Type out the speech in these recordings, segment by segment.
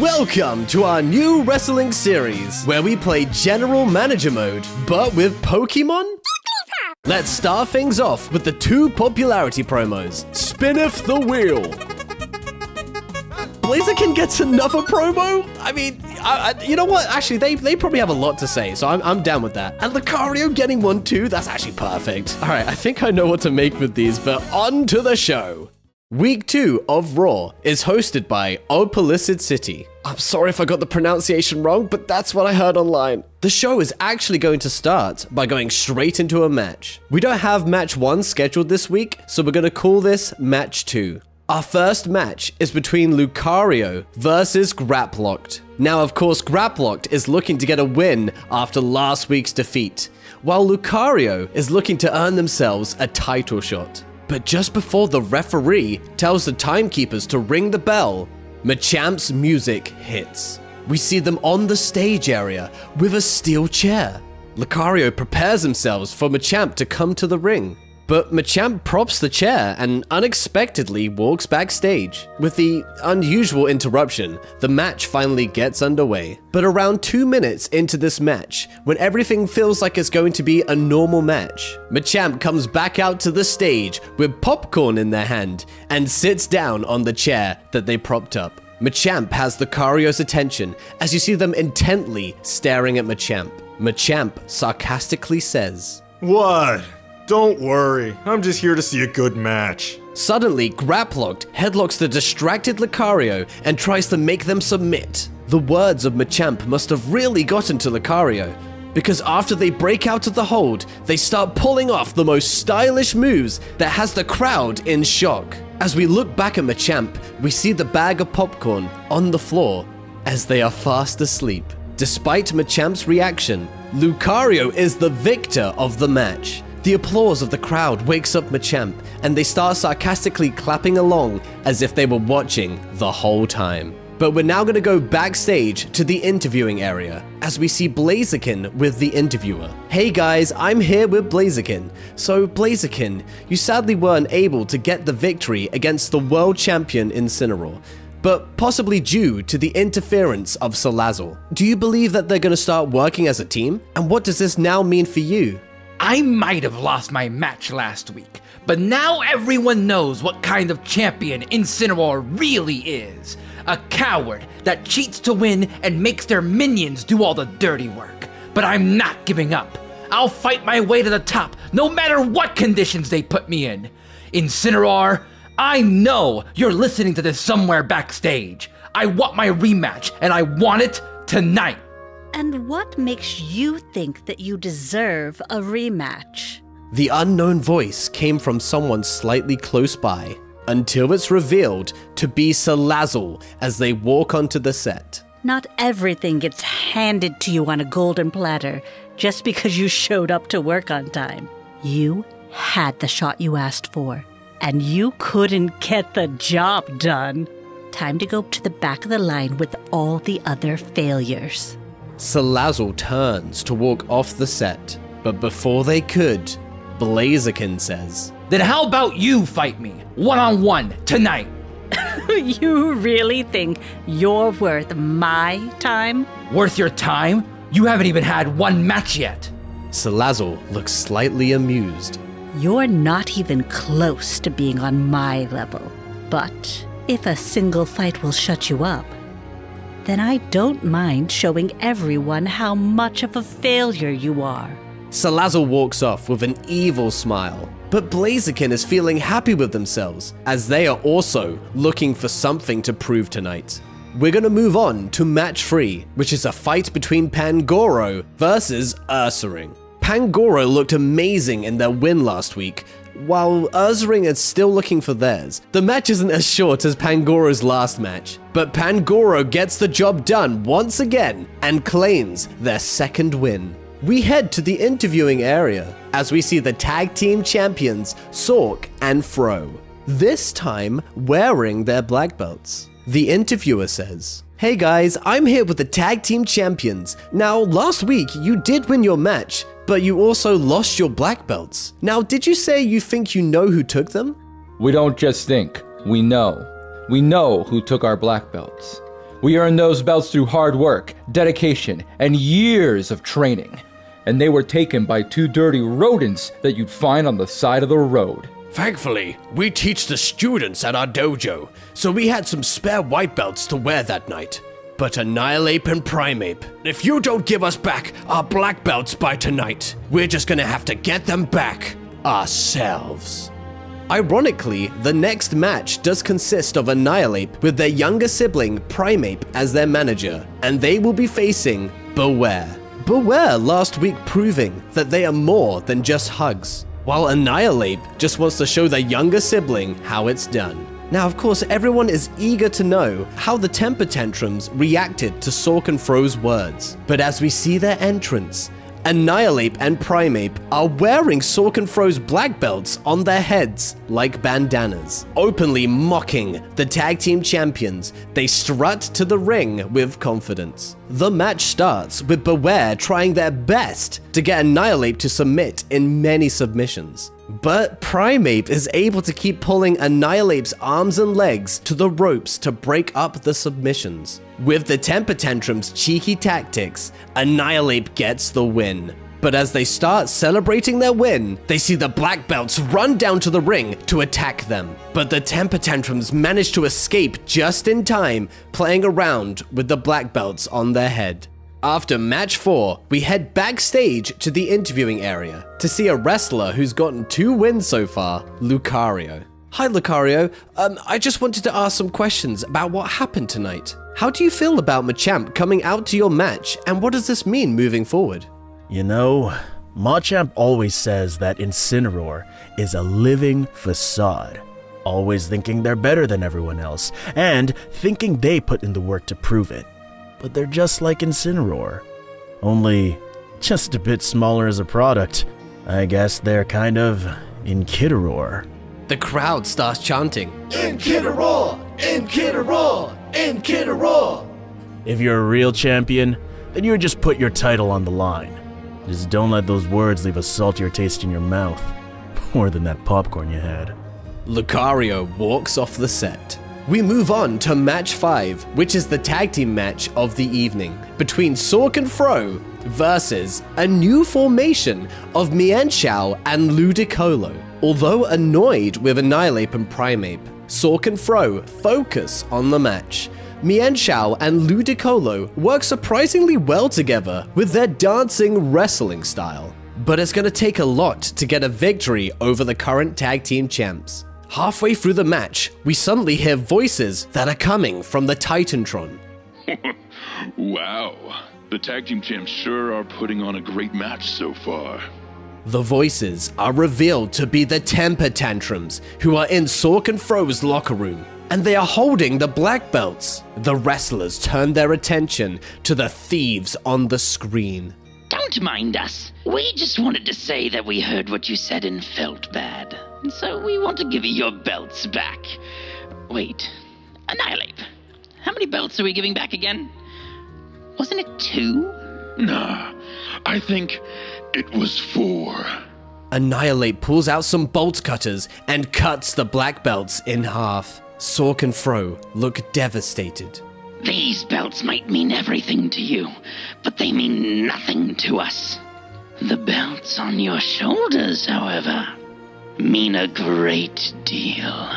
Welcome to our new wrestling series, where we play General Manager mode, but with Pokemon? Let's start things off with the two popularity promos. Spinneth the wheel. Blaziken gets another promo? I mean, you know what? Actually, they probably have a lot to say, so I'm down with that. And Lucario getting one too? That's actually perfect. All right, I think I know what to make with these, but on to the show. Week 2 of Raw is hosted by 𝑷𝒐𝒌𝒆𝒏. I'm sorry if I got the pronunciation wrong, but that's what I heard online. The show is actually going to start by going straight into a match. We don't have match 1 scheduled this week, so we're going to call this match 2. Our first match is between Lucario versus 𝒉𝒏𝒆𝒏. Now, of course, 𝒉𝒏𝒆𝒏 is looking to get a win after last week's defeat, while Lucario is looking to earn themselves a title shot. But just before the referee tells the timekeepers to ring the bell, Machamp's music hits. We see them on the stage area with a steel chair. Lucario prepares themselves for Machamp to come to the ring. But Machamp props the chair and unexpectedly walks backstage. With the unusual interruption, the match finally gets underway. But around 2 minutes into this match, when everything feels like it's going to be a normal match, Machamp comes back out to the stage with popcorn in their hand and sits down on the chair that they propped up. Machamp has Lucario's attention as you see them intently staring at Machamp. Machamp sarcastically says, "What? Don't worry, I'm just here to see a good match." Suddenly, 𝒉𝒏𝒆𝒏 headlocks the distracted Lucario and tries to make them submit. The words of Machamp must have really gotten to Lucario, because after they break out of the hold, they start pulling off the most stylish moves that has the crowd in shock. As we look back at Machamp, we see the bag of popcorn on the floor as they are fast asleep. Despite Machamp's reaction, Lucario is the victor of the match. The applause of the crowd wakes up Machamp, and they start sarcastically clapping along as if they were watching the whole time. But we're now going to go backstage to the interviewing area, as we see Blaziken with the interviewer. "Hey guys, I'm here with Blaziken. So Blaziken, you sadly weren't able to get the victory against the world champion Incineroar, but possibly due to the interference of Salazzle. Do you believe that they're going to start working as a team? And what does this now mean for you?" I might have lost my match last week, but now everyone knows what kind of champion Incineroar really is. A coward that cheats to win and makes their minions do all the dirty work. But I'm not giving up. I'll fight my way to the top, no matter what conditions they put me in. Incineroar, I know you're listening to this somewhere backstage. I want my rematch, and I want it tonight. And what makes you think that you deserve a rematch? The unknown voice came from someone slightly close by, until it's revealed to be Salazzle as they walk onto the set. Not everything gets handed to you on a golden platter just because you showed up to work on time. You had the shot you asked for, and you couldn't get the job done. Time to go to the back of the line with all the other failures. Salazzle turns to walk off the set, but before they could, Blaziken says, "Then how about you fight me, one-on-one, tonight?" You really think you're worth my time? Worth your time? You haven't even had one match yet. Salazzle looks slightly amused. You're not even close to being on my level. But if a single fight will shut you up, then I don't mind showing everyone how much of a failure you are. Salazzle walks off with an evil smile, but Blaziken is feeling happy with themselves, as they are also looking for something to prove tonight. We're gonna move on to match 3, which is a fight between Pangoro versus Ursaring. Pangoro looked amazing in their win last week, while Ursaring is still looking for theirs. The match isn't as short as Pangoro's last match, but Pangoro gets the job done once again and claims their second win. We head to the interviewing area as we see the tag team champions Sawk and Throh, this time wearing their black belts. The interviewer says, "Hey guys, I'm here with the tag team champions. Now, last week you did win your match, but you also lost your black belts. Now, did you say you think you know who took them?" We don't just think, we know. We know who took our black belts. We earned those belts through hard work, dedication, and years of training. And they were taken by 2 dirty rodents that you'd find on the side of the road. Thankfully, we teach the students at our dojo, so we had some spare white belts to wear that night. But Annihilape and Primeape, if you don't give us back our black belts by tonight, we're just gonna have to get them back ourselves. Ironically, the next match does consist of Annihilape with their younger sibling Primeape as their manager, and they will be facing Beware. Beware last week proving that they are more than just hugs, while Annihilape just wants to show their younger sibling how it's done. Now, of course, everyone is eager to know how the temper tantrums reacted to Sawk and Throh's words, but as we see their entrance, Annihilape and Primeape are wearing Sawk and Throh's black belts on their heads like bandanas. Openly mocking the tag team champions, they strut to the ring with confidence. The match starts with Beware trying their best to get Annihilape to submit in many submissions. But Primeape is able to keep pulling Annihilape's arms and legs to the ropes to break up the submissions. With the temper tantrum's cheeky tactics, Annihilape gets the win. But as they start celebrating their win, they see the black belts run down to the ring to attack them. But the temper tantrums manage to escape just in time, playing around with the black belts on their head. After match 4, we head backstage to the interviewing area to see a wrestler who's gotten 2 wins so far, Lucario. Hi Lucario, I just wanted to ask some questions about what happened tonight. How do you feel about Machamp coming out to your match, and what does this mean moving forward? You know, Machamp always says that Incineroar is a living facade, always thinking they're better than everyone else, and thinking they put in the work to prove it. But they're just like Incineroar, only just a bit smaller as a product. I guess they're kind of Incineroar. The crowd starts chanting, Incineroar! Incineroar! Incineroar! If you're a real champion, then you would just put your title on the line. Just don't let those words leave a saltier taste in your mouth, more than that popcorn you had. Lucario walks off the set. We move on to match 5, which is the tag team match of the evening between Sawk and Throh versus a new formation of Mienshao and Ludicolo. Although annoyed with Annihilape and Primeape, Sawk and Throh focus on the match. Mienshao and Ludicolo work surprisingly well together with their dancing wrestling style. But it's going to take a lot to get a victory over the current tag team champs. Halfway through the match, we suddenly hear voices that are coming from the Titantron. Wow, the tag team champs sure are putting on a great match so far. The voices are revealed to be the temper tantrums, who are in Sawk and Throh's locker room, and they are holding the black belts. The wrestlers turn their attention to the thieves on the screen. Don't mind us. We just wanted to say that we heard what you said and felt bad. So we want to give you your belts back. Wait, Annihilape. How many belts are we giving back again? Wasn't it 2? Nah, I think it was 4. Annihilape pulls out some bolt cutters and cuts the black belts in half. Sawk and Throh look devastated. These belts might mean everything to you, but they mean nothing to us. The belts on your shoulders, however, mean a great deal.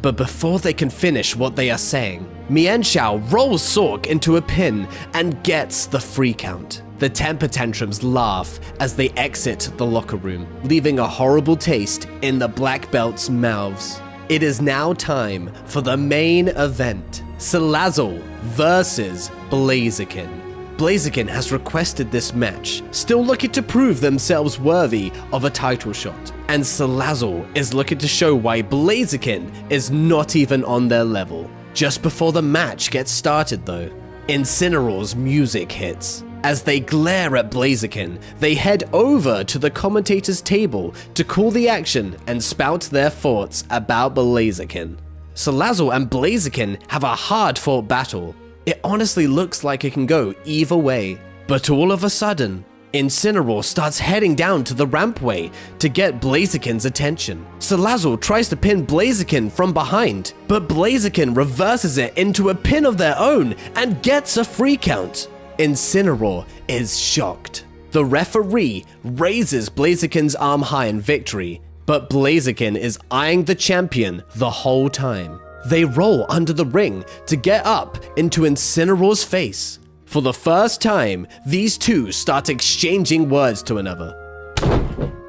But before they can finish what they are saying, Mienshao rolls Sawk into a pin and gets the free count. The temper tantrums laugh as they exit the locker room, leaving a horrible taste in the black belts' mouths. It is now time for the main event, Salazzle versus Blaziken. Blaziken has requested this match, still looking to prove themselves worthy of a title shot. And Salazzle is looking to show why Blaziken is not even on their level. Just before the match gets started though, Incineroar's music hits. As they glare at Blaziken, they head over to the commentator's table to cool the action and spout their thoughts about Blaziken. Salazzle and Blaziken have a hard-fought battle. It honestly looks like it can go either way, but all of a sudden, Incineroar starts heading down to the rampway to get Blaziken's attention. Salazzle tries to pin Blaziken from behind, but Blaziken reverses it into a pin of their own and gets a free count. Incineroar is shocked. The referee raises Blaziken's arm high in victory, but Blaziken is eyeing the champion the whole time. They roll under the ring to get up into Incineroar's face. For the first time, these two start exchanging words to another.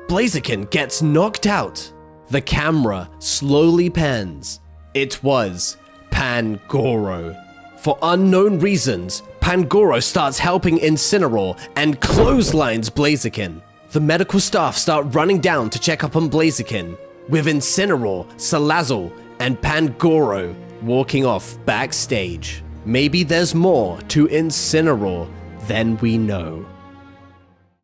Blaziken gets knocked out. The camera slowly pans. It was Pangoro. For unknown reasons, Pangoro starts helping Incineroar and clotheslines Blaziken. The medical staff start running down to check up on Blaziken, with Incineroar, Salazzle, and Pangoro walking off backstage. Maybe there's more to Incineroar than we know.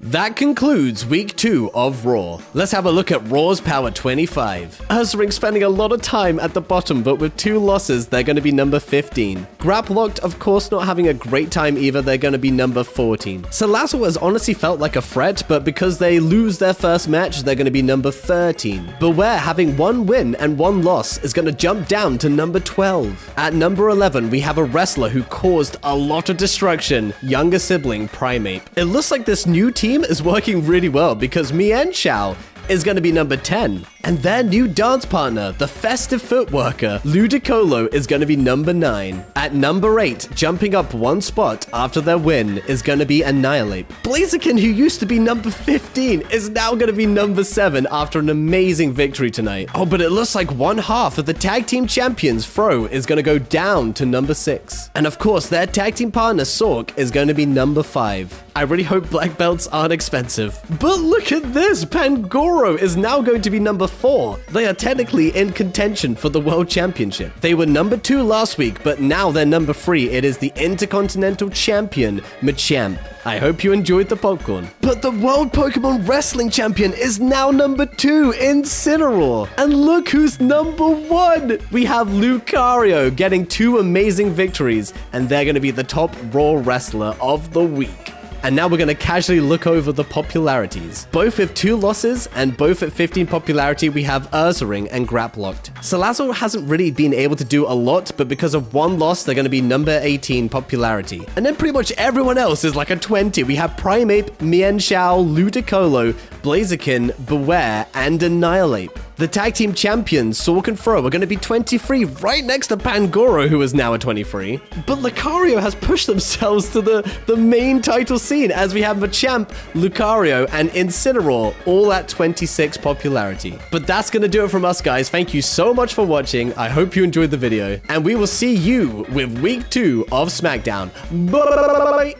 That concludes week 2 of Raw. Let's have a look at Raw's Power 25. Ursaring spending a lot of time at the bottom, but with 2 losses, they're going to be number 15. Graplocked, of course, not having a great time either, they're going to be number 14. Salazzle has honestly felt like a threat, but because they lose their first match, they're going to be number 13. Beware, having 1 win and 1 loss, is going to jump down to number 12. At number 11, we have a wrestler who caused a lot of destruction, younger sibling Primeape. It looks like this new team is working really well because 𝑚ienshao is going to be number 10. And their new dance partner, the festive footworker, 𝑷𝒐𝒌𝒆𝒏, is going to be number 9. At number 8, jumping up 1 spot after their win, is going to be Annihilape. Blaziken, who used to be number 15, is now going to be number 7 after an amazing victory tonight. Oh, but it looks like 1/2 of the tag team champions, Throh, is going to go down to number 6. And of course, their tag team partner, Sawk, is going to be number 5. I really hope black belts aren't expensive. But look at this! Pangoro is now going to be number 4. They are technically in contention for the World Championship. They were number 2 last week, but now they're number 3. It is the Intercontinental Champion, Machamp. I hope you enjoyed the popcorn. But the World Pokemon Wrestling Champion is now number 2, Incineroar. And look who's number 1! We have Lucario getting 2 amazing victories, and they're going to be the top Raw wrestler of the week. And now we're going to casually look over the popularities. Both with 2 losses and both at 15 popularity, we have Ursaring and Graplocked. Salazzle hasn't really been able to do a lot, but because of 1 loss, they're going to be number 18 popularity. And then pretty much everyone else is like a 20. We have Primeape, 𝑚ienshao, 𝑷𝒐𝒌𝒆𝒏, Blaziken, Beware, and Annihilape. The tag team champions, Sawk and Throh, are going to be 23, right next to Pangoro, who is now a 23. But Lucario has pushed themselves to the main title scene, as we have Machamp, Lucario, and Incineroar, all at 26 popularity. But that's going to do it from us, guys. Thank you so much for watching. I hope you enjoyed the video, and we will see you with week 2 of SmackDown. Bye!